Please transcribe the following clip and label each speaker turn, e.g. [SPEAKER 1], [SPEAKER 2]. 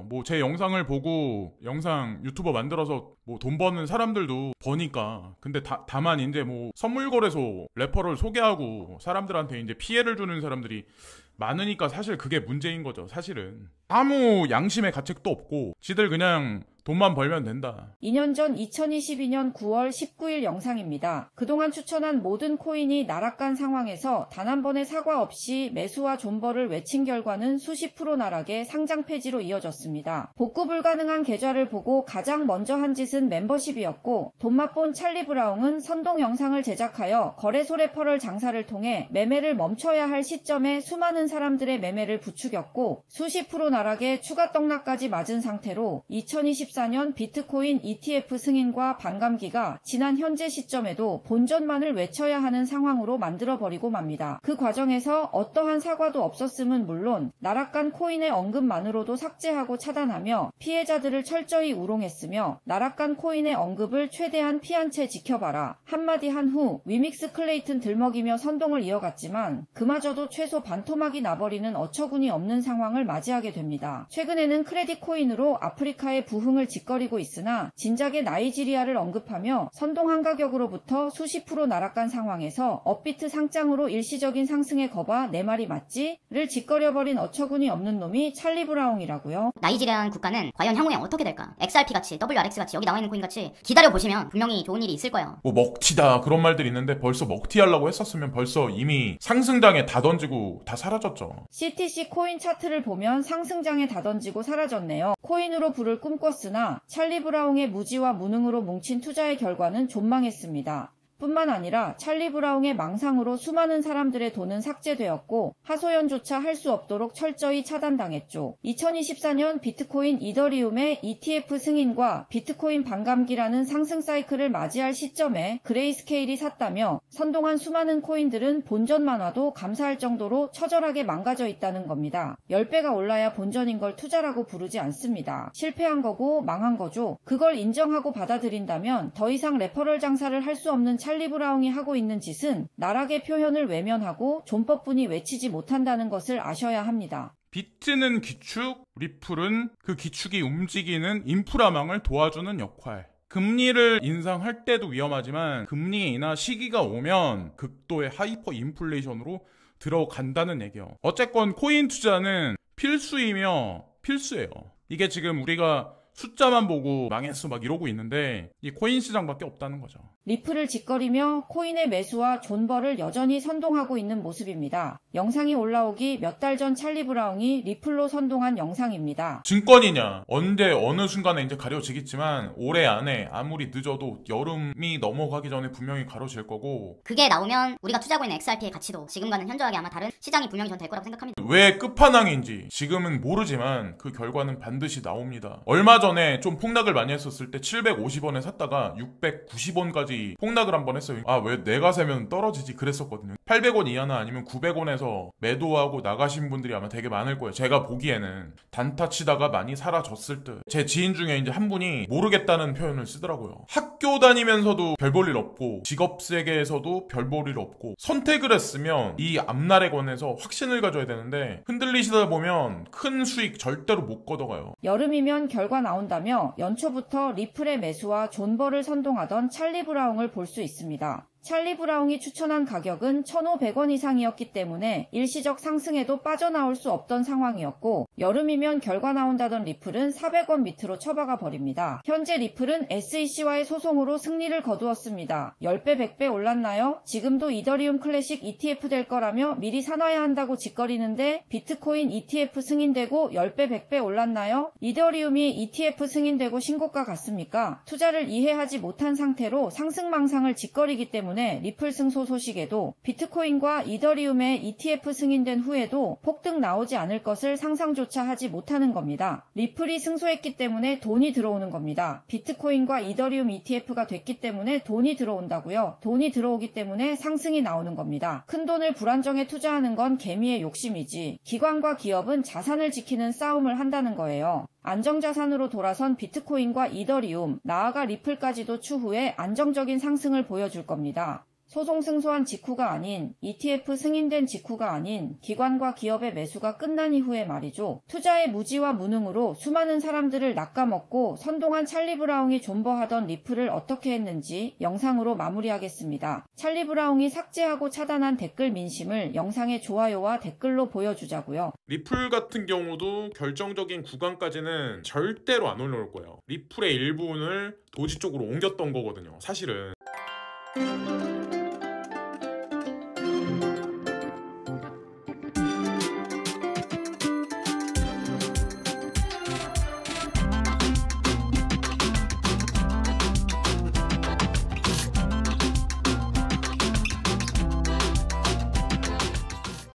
[SPEAKER 1] 뭐 제 영상을 보고 영상 유튜버 만들어서 뭐 돈 버는 사람들도 버니까. 근데 다만 이제 뭐 선물 거래소 래퍼를 소개하고 사람들한테 이제 피해를 주는 사람들이 많으니까 사실 그게 문제인 거죠. 사실은 아무 양심의 가책도 없고 지들 그냥 돈만 벌면 된다.
[SPEAKER 2] 2년 전 2022년 9월 19일 영상입니다. 그동안 추천한 모든 코인이 나락간 상황에서 단 한 번의 사과 없이 매수와 존버를 외친 결과는 수십 프로 나락의 상장 폐지로 이어졌습니다. 복구 불가능한 계좌를 보고 가장 먼저 한 짓은 멤버십이었고, 돈 맛본 찰리 브라운은 선동 영상을 제작하여 거래소 레퍼럴 장사를 통해 매매를 멈춰야 할 시점에 수많은 사람들의 매매를 부추겼고 수십 프로 나락의 추가 떡락까지 맞은 상태로 2024년 비트코인 ETF 승인과 반감기가 지난 현재 시점에도 본전만을 외쳐야 하는 상황으로 만들어버리고 맙니다. 그 과정에서 어떠한 사과도 없었음은 물론 나락간 코인의 언급만으로도 삭제하고 차단하며 피해자들을 철저히 우롱했으며, 나락간 코인의 언급을 최대한 피한 채 지켜봐라 한마디 한 후 위믹스 클레이튼 들먹이며 선동을 이어갔지만 그마저도 최소 반토막이 나버리는 어처구니 없는 상황을 맞이하게 됩니다. 최근에는 크레딧 코인으로 아프리카의 부흥을 짓거리고 있으나 진작에 나이지리아를 언급하며 선동한 가격으로부터 수십 프로 나락간 상황에서 업비트 상장으로 일시적인 상승에 거봐 내 말이 맞지?를 짓거려버린 어처구니 없는 놈이 찰리 브라운이라고요.
[SPEAKER 3] 나이지리안 국가는 과연 향후에 어떻게 될까? XRP같이 WRX같이 여기 나와있는 코인같이 기다려보시면 분명히 좋은 일이 있을 거예요.
[SPEAKER 1] 뭐 먹튀다 그런 말들이 있는데 벌써 먹튀하려고 했었으면 벌써 이미 상승장에 다 던지고 다 사라졌죠.
[SPEAKER 2] CTC 코인 차트를 보면 상승장에 다 던지고 사라졌네요. 코인으로 부를 꿈꿨으나 찰리 브라운의 무지와 무능으로 뭉친 투자의 결과는 존망했습니다. 뿐만 아니라 찰리 브라운의 망상으로 수많은 사람들의 돈은 삭제되었고 하소연조차 할 수 없도록 철저히 차단당했죠. 2024년 비트코인 이더리움의 ETF 승인과 비트코인 반감기라는 상승 사이클을 맞이할 시점에 그레이스케일이 샀다며 선동한 수많은 코인들은 본전만 와도 감사할 정도로 처절하게 망가져 있다는 겁니다. 10배가 올라야 본전인 걸 투자라고 부르지 않습니다. 실패한 거고 망한 거죠. 그걸 인정하고 받아들인다면 더 이상 레퍼럴 장사를 할 수 없는 찰리 브라운이 하고 있는 짓은 나락의 표현을 외면하고 존버뿐이 외치지 못한다는 것을 아셔야 합니다.
[SPEAKER 1] 비트는 기축, 리플은 그 기축이 움직이는 인프라망을 도와주는 역할. 금리를 인상할 때도 위험하지만 금리 인하 시기가 오면 극도의 하이퍼 인플레이션으로 들어간다는 얘기예요. 어쨌건 코인 투자는 필수이며 필수예요. 이게 지금 우리가 숫자만 보고 망했어 막 이러고 있는데 이 코인 시장밖에 없다는 거죠.
[SPEAKER 2] 리플을 짓거리며 코인의 매수와 존버를 여전히 선동하고 있는 모습입니다. 영상이 올라오기 몇 달 전 찰리 브라운이 리플로 선동한 영상입니다.
[SPEAKER 1] 증권이냐? 언제 어느 순간에 이제 가려지겠지만 올해 안에 아무리 늦어도 여름이 넘어가기 전에 분명히 가려질 거고,
[SPEAKER 3] 그게 나오면 우리가 투자하고 있는 XRP의 가치도 지금과는 현저하게 아마 다른 시장이 분명히 전 될 거라고 생각합니다.
[SPEAKER 1] 왜 끝판왕인지 지금은 모르지만 그 결과는 반드시 나옵니다. 얼마 전에 좀 폭락을 많이 했었을 때 750원에 샀다가 690원까지 폭락을 한번 했어요. 아, 왜 내가 사면 떨어지지 그랬었거든요. 800원 이하나 아니면 900원에서 매도하고 나가신 분들이 아마 되게 많을 거예요. 제가 보기에는 단타 치다가 많이 사라졌을 듯. 제 지인 중에 이제 한 분이 모르겠다는 표현을 쓰더라고요. 학교 다니면서도 별 볼 일 없고 직업 세계에서도 별 볼 일 없고 선택을 했으면 이 앞날에 관해서 확신을 가져야 되는데 흔들리시다 보면 큰 수익 절대로 못 걷어가요.
[SPEAKER 2] 여름이면 결과 나온다며 연초부터 리플의 매수와 존버를 선동하던 찰리 브라운을 볼 수 있습니다. 찰리 브라운이 추천한 가격은 1,500원 이상이었기 때문에 일시적 상승에도 빠져나올 수 없던 상황이었고, 여름이면 결과 나온다던 리플은 400원 밑으로 처박아 버립니다. 현재 리플은 SEC와의 소송으로 승리를 거두었습니다. 10배 100배 올랐나요? 지금도 이더리움 클래식 ETF 될 거라며 미리 사놔야 한다고 짓거리는데 비트코인 ETF 승인되고 10배 100배 올랐나요? 이더리움이 ETF 승인되고 신고가 같습니까? 투자를 이해하지 못한 상태로 상승망상을 짓거리기 때문에 리플 승소 소식에도 비트코인과 이더리움의 ETF 승인된 후에도 폭등 나오지 않을 것을 상상조차 하지 못하는 겁니다. 리플이 승소했기 때문에 돈이 들어오는 겁니다. 비트코인과 이더리움 ETF가 됐기 때문에 돈이 들어온다고요. 돈이 들어오기 때문에 상승이 나오는 겁니다. 큰돈을 불안정에 투자하는 건 개미의 욕심이지 기관과 기업은 자산을 지키는 싸움을 한다는 거예요. 안정자산으로 돌아선 비트코인과 이더리움, 나아가 리플까지도 추후에 안정적인 상승을 보여줄 겁니다. 소송 승소한 직후가 아닌 ETF 승인된 직후가 아닌 기관과 기업의 매수가 끝난 이후의 말이죠. 투자의 무지와 무능으로 수많은 사람들을 낚아먹고 선동한 찰리 브라운이 존버하던 리플을 어떻게 했는지 영상으로 마무리하겠습니다. 찰리 브라운이 삭제하고 차단한 댓글 민심을 영상의 좋아요와 댓글로 보여주자고요.
[SPEAKER 1] 리플 같은 경우도 결정적인 구간까지는 절대로 안 올라올 거예요. 리플의 일부분을 도지 쪽으로 옮겼던 거거든요, 사실은.